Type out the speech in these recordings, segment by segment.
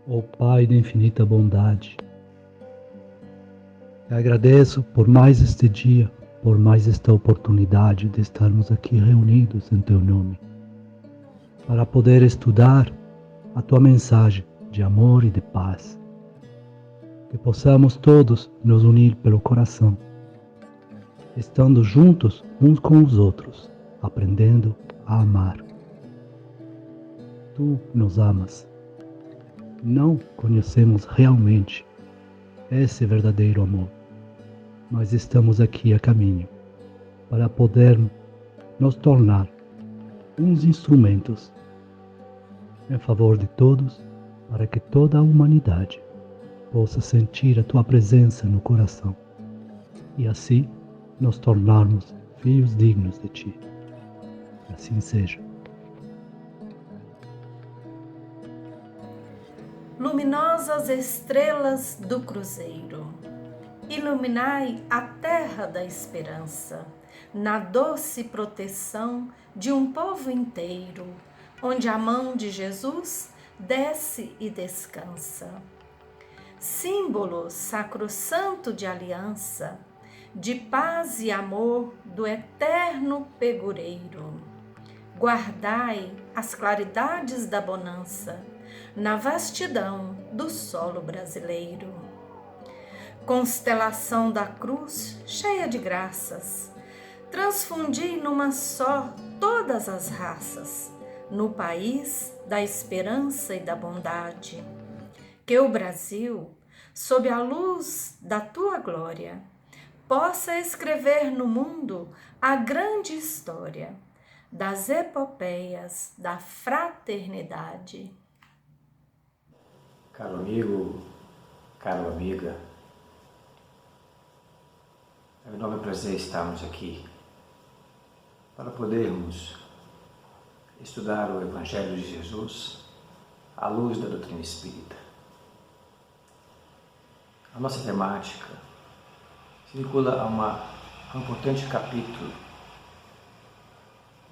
Ó Pai de infinita bondade, te agradeço por mais este dia, por mais esta oportunidade de estarmos aqui reunidos em Teu nome, para poder estudar a Tua mensagem de amor e de paz. Que possamos todos nos unir pelo coração, estando juntos uns com os outros, aprendendo a amar. Tu nos amas. Não conhecemos realmente esse verdadeiro amor, mas estamos aqui a caminho para poder nos tornar uns instrumentos em favor de todos, para que toda a humanidade possa sentir a Tua presença no coração e assim nos tornarmos filhos dignos de Ti. Que assim seja. Luminosas estrelas do cruzeiro, iluminai a terra da esperança, na doce proteção de um povo inteiro, onde a mão de Jesus desce e descansa. Símbolo sacrossanto de aliança, de paz e amor do eterno pegureiro. Guardai as claridades da bonança, na vastidão do solo brasileiro. Constelação da cruz cheia de graças, transfundi numa só todas as raças, no país da esperança e da bondade. Que o Brasil, sob a luz da tua glória, possa escrever no mundo a grande história das epopeias da fraternidade. Caro amigo, caro amiga, é um enorme prazer estarmos aqui para podermos estudar o Evangelho de Jesus à luz da doutrina espírita. A nossa temática se vincula a um importante capítulo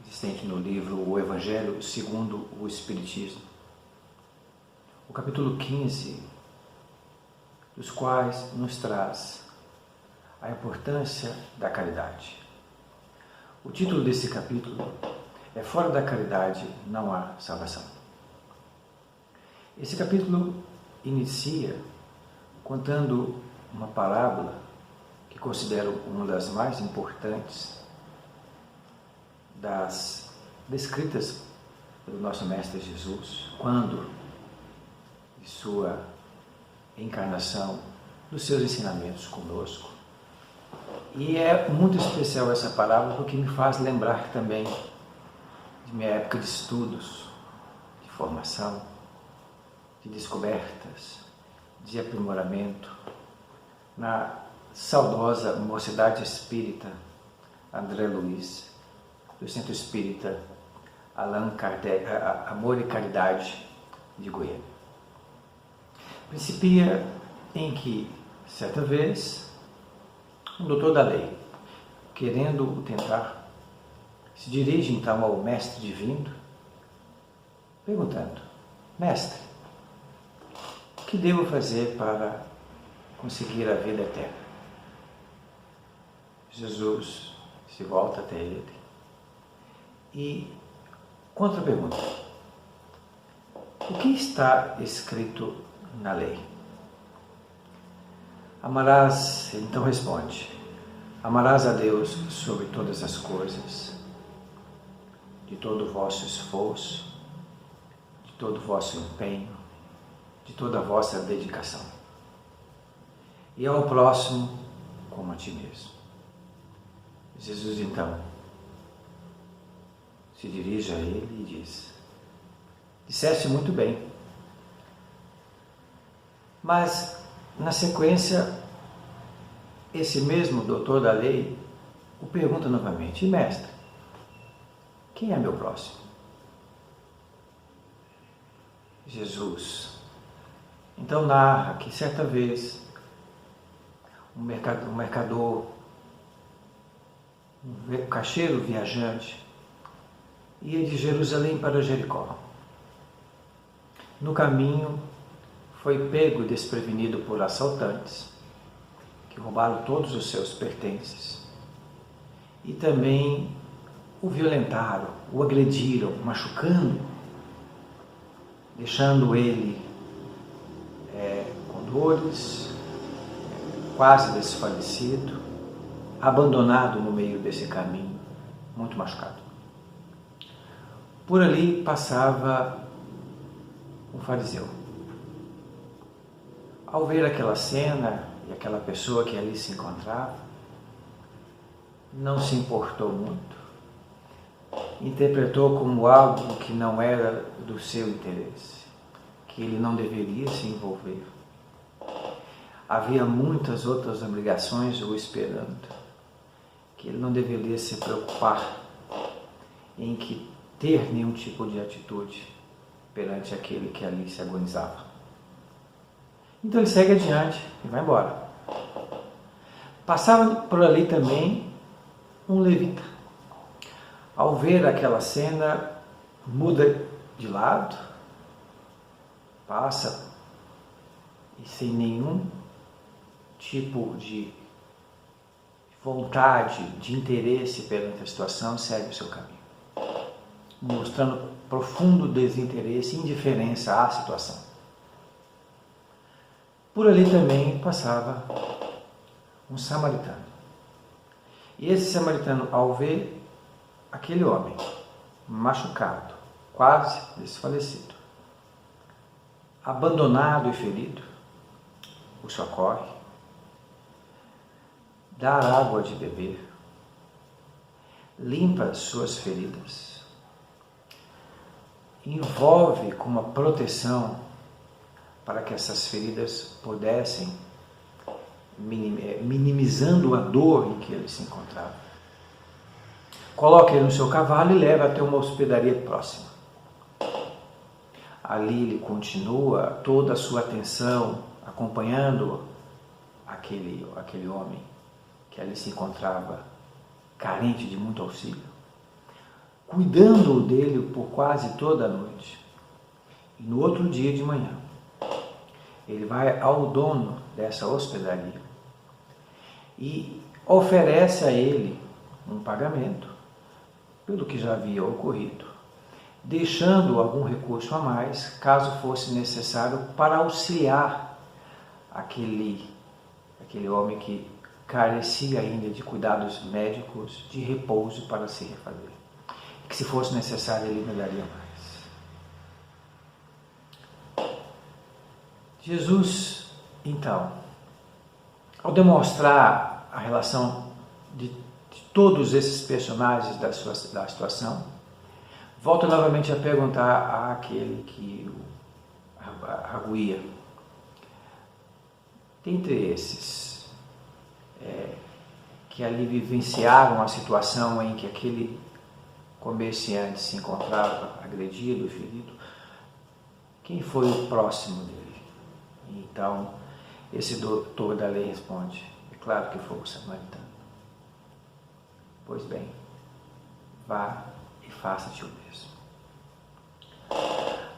existente no livro O Evangelho segundo o Espiritismo. O capítulo 15, dos quais nos traz a importância da caridade. O título desse capítulo é Fora da caridade não há salvação. Esse capítulo inicia contando uma parábola que considero uma das mais importantes das descritas pelo nosso Mestre Jesus, quando de sua encarnação, dos seus ensinamentos conosco. E é muito especial essa parábola porque me faz lembrar também de minha época de estudos, de formação, de descobertas, de aprimoramento, na saudosa Mocidade Espírita André Luiz, do Centro Espírita Allan Kardec, Amor e Caridade de Goiânia. Principia em que, certa vez, um doutor da lei, querendo tentar, se dirige então ao mestre divino, perguntando: Mestre, o que devo fazer para conseguir a vida eterna? Jesus se volta até ele e contra-pergunta: o que está escrito na lei? Amarás, então responde, amarás a Deus sobre todas as coisas, de todo o vosso esforço, de todo o vosso empenho, de toda a vossa dedicação, e ao próximo como a ti mesmo. Jesus então se dirige a ele e diz: disseste muito bem. Mas, na sequência, esse mesmo doutor da lei o pergunta novamente: e mestre, quem é meu próximo? Jesus então narra que certa vez um mercador, um caixeiro viajante, ia de Jerusalém para Jericó. No caminho, foi pego desprevenido por assaltantes que roubaram todos os seus pertences e também o violentaram, o agrediram, machucando, deixando ele com dores, quase desfalecido, abandonado no meio desse caminho, muito machucado. Por ali passava um fariseu. Ao ver aquela cena e aquela pessoa que ali se encontrava, não se importou muito, interpretou como algo que não era do seu interesse, que ele não deveria se envolver. Havia muitas outras obrigações o esperando, que ele não deveria se preocupar em ter nenhum tipo de atitude perante aquele que ali se agonizava. Então ele segue adiante e vai embora. Passava por ali também um levita. Ao ver aquela cena, muda de lado, passa e sem nenhum tipo de vontade, de interesse perante a situação, segue o seu caminho, mostrando profundo desinteresse e indiferença à situação. Por ali também passava um samaritano. E esse samaritano, ao ver aquele homem machucado, quase desfalecido, abandonado e ferido, o socorre, dá água de beber, limpa as suas feridas, envolve com uma proteção para que essas feridas pudessem, minimizando a dor em que ele se encontrava. Coloca ele no seu cavalo e leva até uma hospedaria próxima. Ali ele continua toda a sua atenção acompanhando aquele homem que ali se encontrava carente de muito auxílio, cuidando dele por quase toda a noite. E no outro dia de manhã, ele vai ao dono dessa hospedaria e oferece a ele um pagamento pelo que já havia ocorrido, deixando algum recurso a mais, caso fosse necessário, para auxiliar aquele homem que carecia ainda de cuidados médicos, de repouso para se refazer. Que se fosse necessário, ele me daria mais. Jesus, então, ao demonstrar a relação de todos esses personagens da situação, volta novamente a perguntar àquele que o arguía. Dentre esses que ali vivenciaram a situação em que aquele comerciante se encontrava agredido, ferido, quem foi o próximo dele? Então, esse doutor da lei responde: é claro que foi o samaritano. Pois bem, vá e faça-te o mesmo.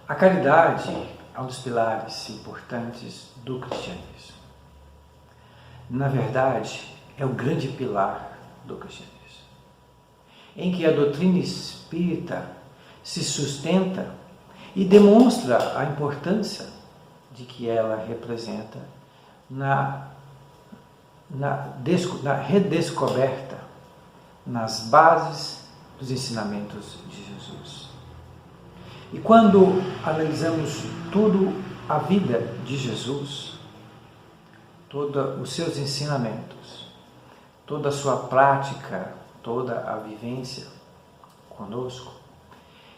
A caridade é um dos pilares importantes do cristianismo. Na verdade, é o grande pilar do cristianismo, em que a doutrina espírita se sustenta e demonstra a importância de que ela representa na redescoberta, nas bases dos ensinamentos de Jesus. E quando analisamos toda a vida de Jesus, todos os seus ensinamentos, toda a sua prática, toda a vivência conosco,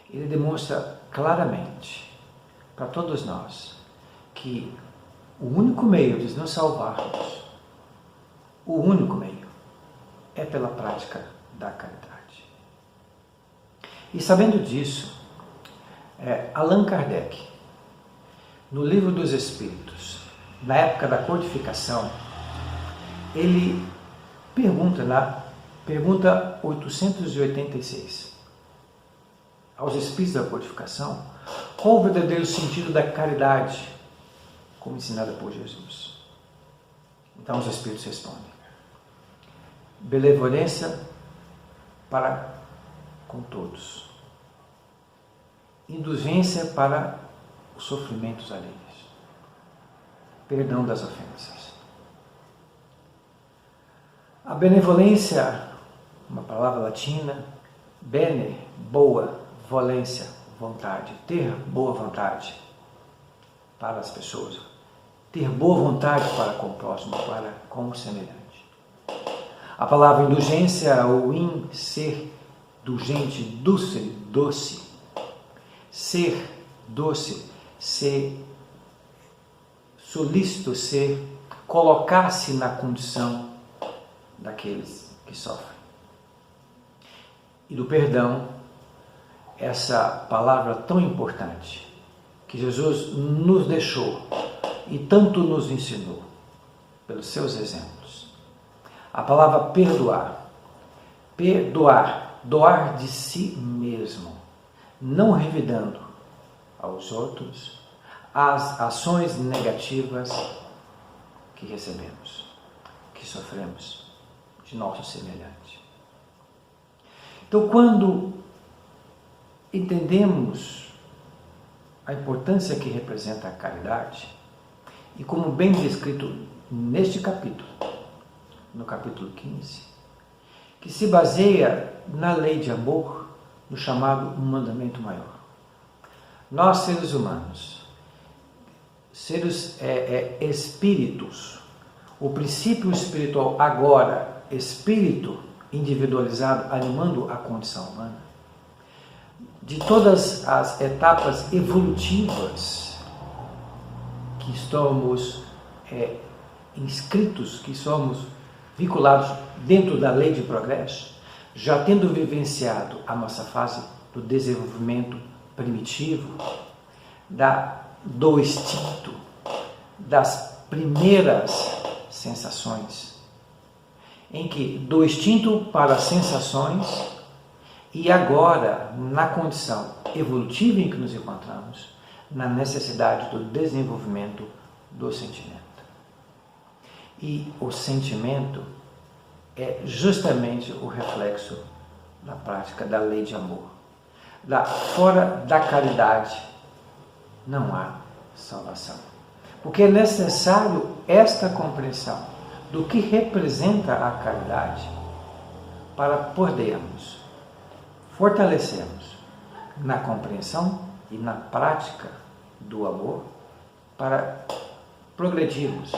ele demonstra claramente para todos nós que o único meio de nos salvarmos, o único meio, é pela prática da caridade. E sabendo disso, Allan Kardec, no Livro dos Espíritos, na época da codificação, ele pergunta, na pergunta 886, aos espíritos da codificação, qual o verdadeiro sentido da caridade? como ensinada por Jesus. Então os Espíritos respondem: benevolência para com todos, indulgência para os sofrimentos alheios, perdão das ofensas. A benevolência, uma palavra latina, bene, boa, volência, vontade, ter boa vontade para as pessoas, ter boa vontade para com o próximo, para com o semelhante. A palavra indulgência, ou ser indulgente, doce, ser doce, ser solícito, colocar-se na condição daqueles que sofrem. E do perdão, essa palavra tão importante que Jesus nos deixou e tanto nos ensinou pelos seus exemplos. A palavra perdoar, doar de si mesmo, não revidando aos outros as ações negativas que recebemos, que sofremos de nosso semelhante. Então, quando entendemos a importância que representa a caridade, e como bem descrito neste capítulo, no capítulo 15, que se baseia na lei de amor, no chamado mandamento maior. Nós, seres humanos, seres espíritos, o princípio espiritual agora, espírito individualizado, animando a condição humana, de todas as etapas evolutivas que estamos inscritos, que somos vinculados dentro da lei de progresso, já tendo vivenciado a nossa fase do desenvolvimento primitivo, do instinto, das primeiras sensações, em que do instinto para as sensações, e agora, na condição evolutiva em que nos encontramos, na necessidade do desenvolvimento do sentimento. E o sentimento é justamente o reflexo da prática da lei de amor. Fora da caridade não há salvação. Porque é necessário esta compreensão do que representa a caridade para podermos fortalecermos na compreensão e na prática do amor para progredirmos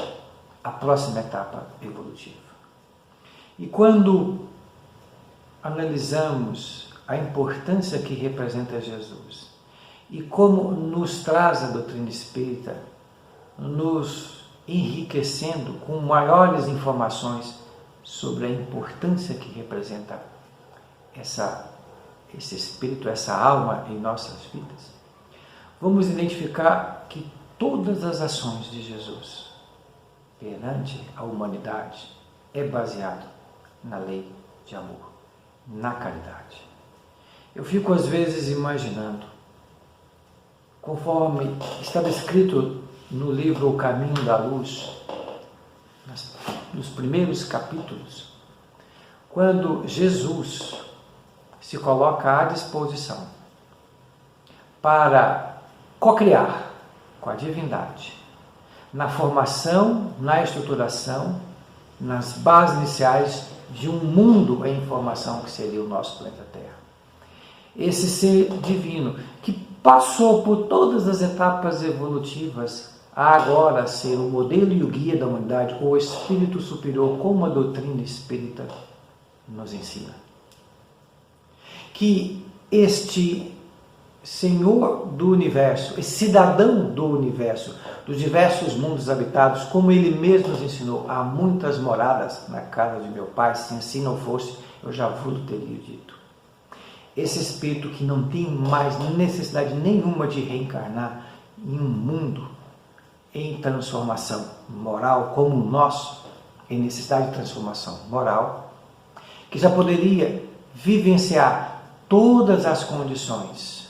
à próxima etapa evolutiva. E quando analisamos a importância que representa Jesus e como nos traz a doutrina espírita, nos enriquecendo com maiores informações sobre a importância que representa esse espírito, essa alma em nossas vidas, vamos identificar que todas as ações de Jesus perante a humanidade é baseado na lei de amor, na caridade. Eu fico às vezes imaginando, conforme estava escrito no livro O Caminho da Luz, nos primeiros capítulos, quando Jesus se coloca à disposição para cocriar com a divindade, na formação, na estruturação, nas bases iniciais de um mundo em formação que seria o nosso planeta Terra. Esse ser divino que passou por todas as etapas evolutivas a agora ser o modelo e o guia da humanidade, o espírito superior, como a doutrina espírita nos ensina. Que este Senhor do Universo, esse cidadão do Universo, dos diversos mundos habitados, como ele mesmo nos ensinou, há muitas moradas na casa de meu Pai, se assim não fosse, eu já vos teria dito. Esse espírito que não tem mais necessidade nenhuma de reencarnar em um mundo em transformação moral, como o nosso, em necessidade de transformação moral, que já poderia vivenciar todas as condições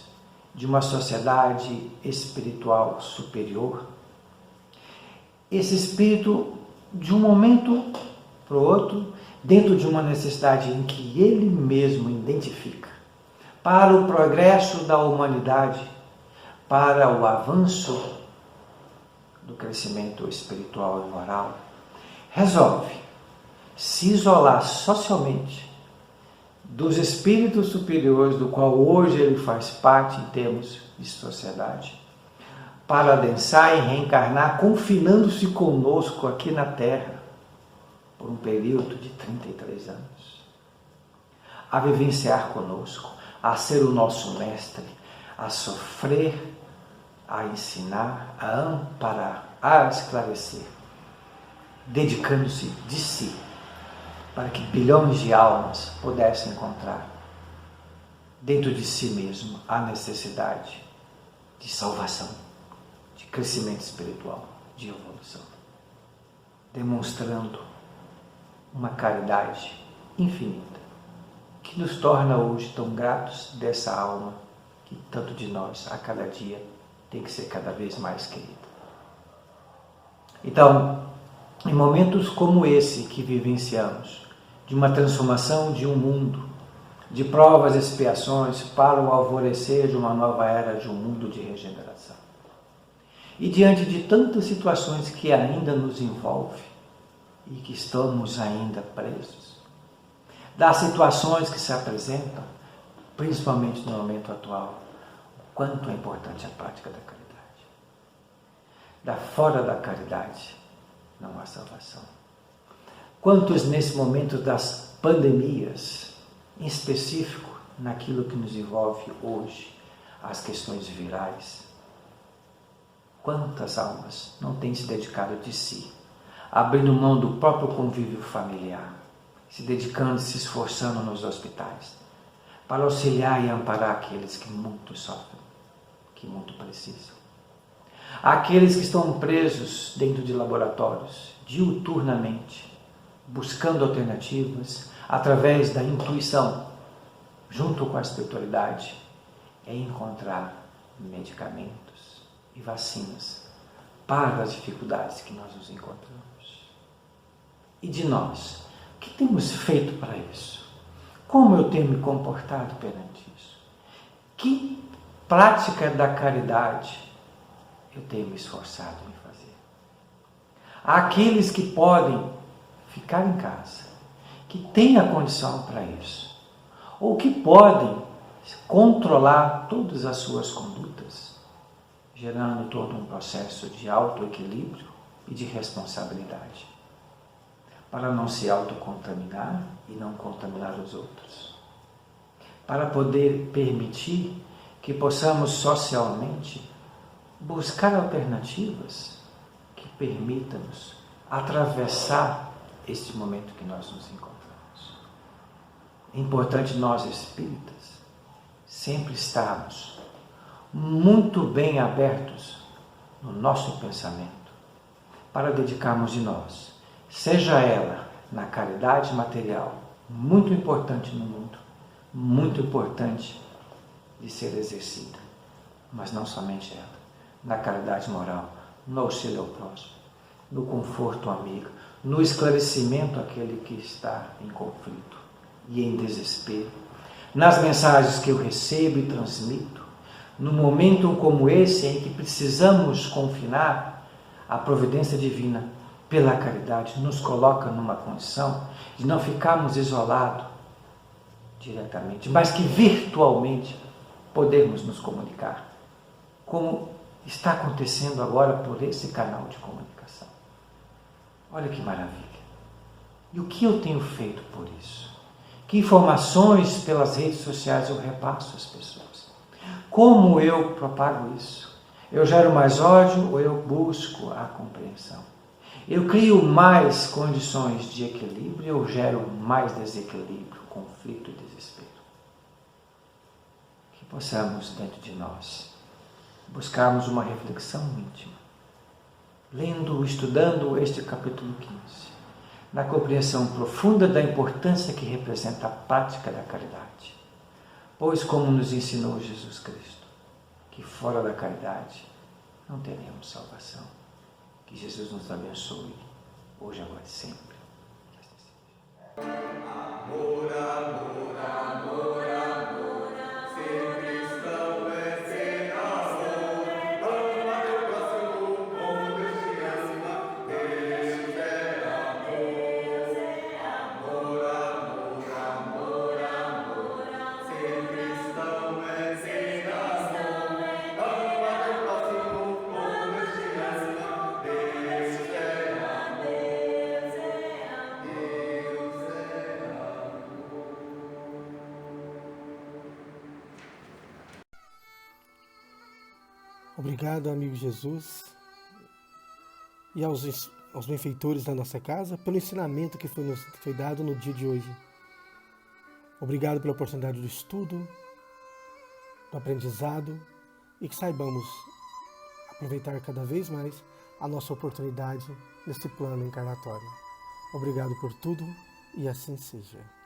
de uma sociedade espiritual superior, esse espírito, de um momento para o outro, dentro de uma necessidade em que ele mesmo identifica, para o progresso da humanidade, para o avanço do crescimento espiritual e moral, resolve se isolar socialmente dos espíritos superiores do qual hoje ele faz parte em termos de sociedade, para adensar e reencarnar, confinando-se conosco aqui na Terra por um período de 33 anos, a vivenciar conosco, a ser o nosso mestre, a sofrer, a ensinar, a amparar, a esclarecer, dedicando-se de si, para que bilhões de almas pudessem encontrar dentro de si mesmo a necessidade de salvação, de crescimento espiritual, de evolução, demonstrando uma caridade infinita, que nos torna hoje tão gratos dessa alma que tanto de nós, a cada dia, tem que ser cada vez mais querida. Então, em momentos como esse que vivenciamos, de uma transformação de um mundo, de provas e expiações para o alvorecer de uma nova era, de um mundo de regeneração, e diante de tantas situações que ainda nos envolvem e que estamos ainda presos, das situações que se apresentam, principalmente no momento atual, o quanto é importante a prática da caridade. Fora da caridade não há salvação. Quantos nesse momento das pandemias, em específico naquilo que nos envolve hoje, as questões virais, quantas almas não têm se dedicado de si, abrindo mão do próprio convívio familiar, se dedicando, se esforçando nos hospitais, para auxiliar e amparar aqueles que muito sofrem, que muito precisam. Aqueles que estão presos dentro de laboratórios, diuturnamente, buscando alternativas, através da intuição, junto com a espiritualidade, é encontrar medicamentos e vacinas para as dificuldades que nós nos encontramos. E de nós, o que temos feito para isso? Como eu tenho me comportado perante isso? Que prática da caridade eu tenho me esforçado em fazer? Aqueles que podem ficar em casa, que têm a condição para isso, ou que podem controlar todas as suas condutas, gerando todo um processo de autoequilíbrio e de responsabilidade, para não se autocontaminar e não contaminar os outros, para poder permitir que possamos socialmente buscar alternativas que permitam-nos atravessar este momento que nós nos encontramos. É importante nós espíritas sempre estarmos muito bem abertos no nosso pensamento para dedicarmos de nós, seja ela na caridade material, muito importante no mundo, muito importante de ser exercida, mas não somente ela, na caridade moral, no auxílio ao próximo, no conforto ao amigo, no esclarecimento àquele que está em conflito e em desespero, nas mensagens que eu recebo e transmito, no momento como esse em que precisamos confinar, a providência divina, pela caridade, nos coloca numa condição de não ficarmos isolados diretamente, mas que virtualmente podemos nos comunicar, como está acontecendo agora por esse canal de comunicação. Olha que maravilha! E o que eu tenho feito por isso? Que informações pelas redes sociais eu repasso às pessoas? Como eu propago isso? Eu gero mais ódio ou eu busco a compreensão? Eu crio mais condições de equilíbrio ou gero mais desequilíbrio, conflito e desespero? Que possamos, dentro de nós, buscarmos uma reflexão íntima, lendo, estudando este capítulo 15, na compreensão profunda da importância que representa a prática da caridade. Pois, como nos ensinou Jesus Cristo, que fora da caridade não teremos salvação, Que Jesus nos abençoe, hoje, agora e sempre. Amor, amor, amor, amor, ser cristão é ser amor. Ama teu próximo como Deus te ama. Deus é amor. Amor, amor, amor, amor, ser cristão é ser amor. Ama teu próximo como Deus te ama. Deus é amor. Deus é Obrigado, amigo Jesus, e aos benfeitores da nossa casa pelo ensinamento que foi dado no dia de hoje. Obrigado pela oportunidade do estudo, do aprendizado e que saibamos aproveitar cada vez mais a nossa oportunidade nesse plano encarnatório. Obrigado por tudo e assim seja.